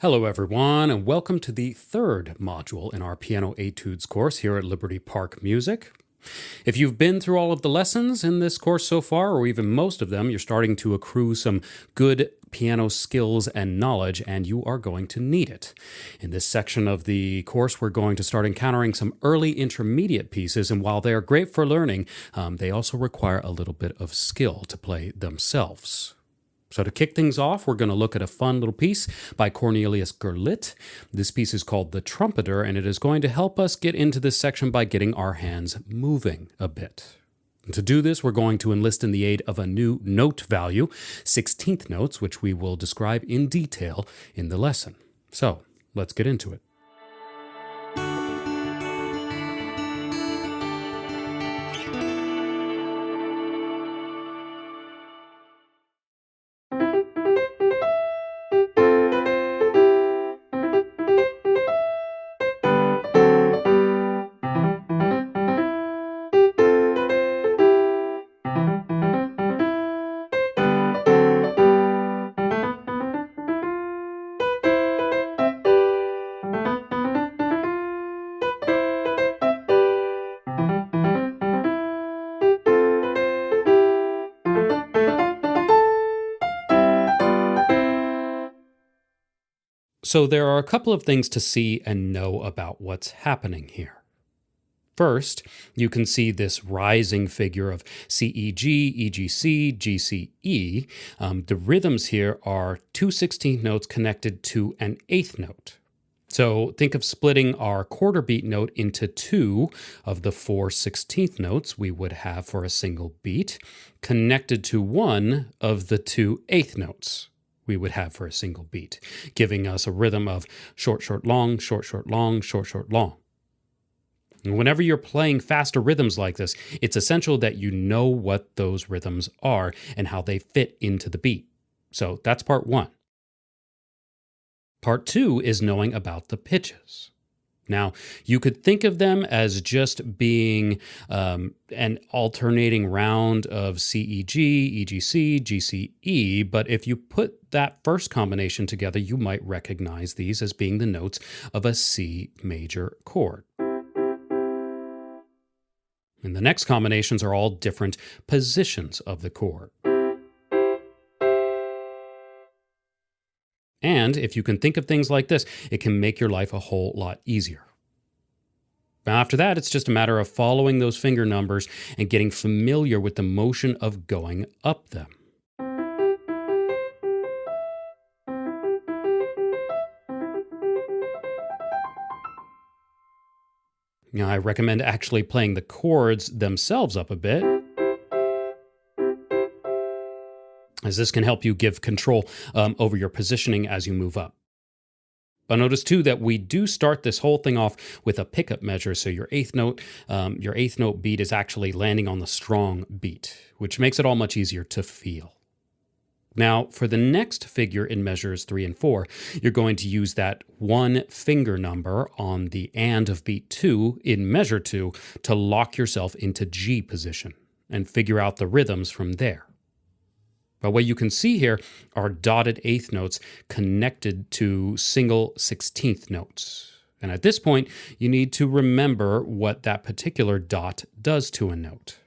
Hello everyone, and welcome to the third module in our Piano Etudes course here at Liberty Park Music. If you've been through all of the lessons in this course so far, or even most of them, you're starting to accrue some good piano skills and knowledge, and you are going to need it. In this section of the course, we're going to start encountering some early intermediate pieces, and while they are great for learning, they also require a little bit of skill to play themselves. So to kick things off, we're going to look at a fun little piece by Cornelius Gurlitt. This piece is called The Trumpeter, and it is going to help us get into this section by getting our hands moving a bit. And to do this, we're going to enlist in the aid of a new note value, 16th notes, which we will describe in detail in the lesson. So let's get into it. So there are a couple of things to see and know about what's happening here. First, you can see this rising figure of CEG, EGC, GCE. The rhythms here are 2 16th notes connected to an 8th note. So think of splitting our quarter beat note into 2 of the 4 16th notes we would have for a single beat, connected to 1 of the 2 8th notes we would have for a single beat, giving us a rhythm of short, short, long, short, short, long, short, short, long. And whenever you're playing faster rhythms like this, it's essential that you know what those rhythms are and how they fit into the beat. So that's part one. Part two is knowing about the pitches. Now, you could think of them as just being an alternating round of CEG, EGC, GCE, but if you put that first combination together, you might recognize these as being the notes of a C major chord. And the next combinations are all different positions of the chord. And if you can think of things like this, it can make your life a whole lot easier. After that, it's just a matter of following those finger numbers and getting familiar with the motion of going up them. Now, I recommend actually playing the chords themselves up a bit, as this can help you give control over your positioning as you move up. But notice too that we do start this whole thing off with a pickup measure, so your eighth note beat is actually landing on the strong beat, which makes it all much easier to feel. Now, for the next figure in measures 3 and 4, you're going to use that one finger number on the and of beat 2 in measure 2 to lock yourself into G position and figure out the rhythms from there. But what you can see here are dotted eighth notes connected to single 16th notes. And at this point, you need to remember what that particular dot does to a note.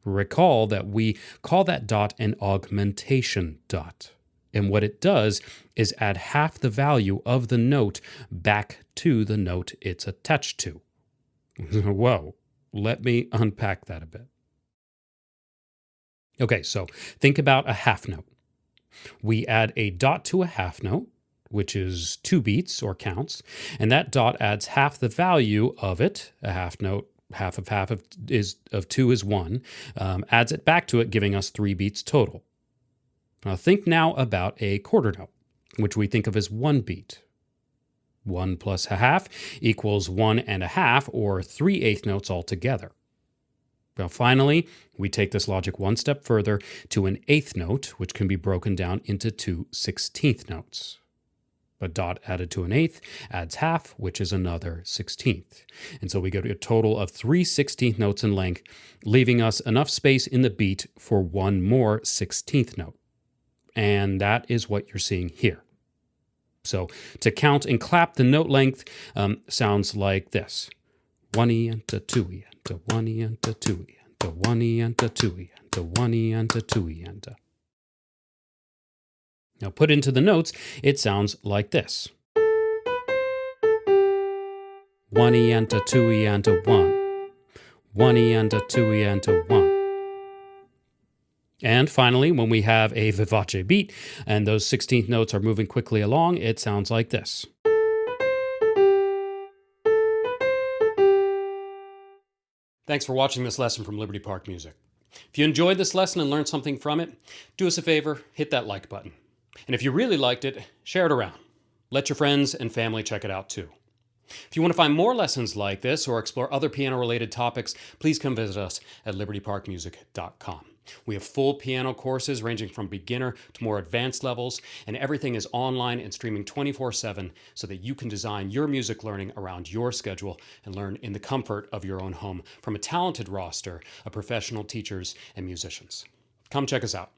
Recall that we call that dot an augmentation dot. And what it does is add half the value of the note back to the note it's attached to. Whoa, let me unpack that a bit. Okay, so think about a half note. We add a dot to a half note, which is 2 beats or counts, and that dot adds half the value of it, a half note, half of 2 is 1, adds it back to it, giving us 3 beats total. Now think now about a quarter note, which we think of as 1 beat. 1 plus a half equals 1 and a half, or 3 eighth notes altogether. Now finally, we take this logic one step further to an eighth note, which can be broken down into 2 16th notes. A dot added to an eighth adds half, which is another 16th. And so we go to a total of 3 16th notes in length, leaving us enough space in the beat for one more 16th note. And that is what you're seeing here. So to count and clap, the note length sounds like this. 1E and a 2E and a 1E and a 2E and a 1E and a 2E and a 1E and a 2E and a. Now put into the notes, it sounds like this. 1E and a 2E and a 1. 1E and a 2E and a 1. And finally, when we have a vivace beat and those 16th notes are moving quickly along, it sounds like this. Thanks for watching this lesson from Liberty Park Music. If you enjoyed this lesson and learned something from it, do us a favor, hit that like button. And if you really liked it, share it around. Let your friends and family check it out too. If you want to find more lessons like this or explore other piano-related topics, please come visit us at libertyparkmusic.com. We have full piano courses ranging from beginner to more advanced levels, and everything is online and streaming 24/7 so that you can design your music learning around your schedule and learn in the comfort of your own home from a talented roster of professional teachers and musicians. Come check us out.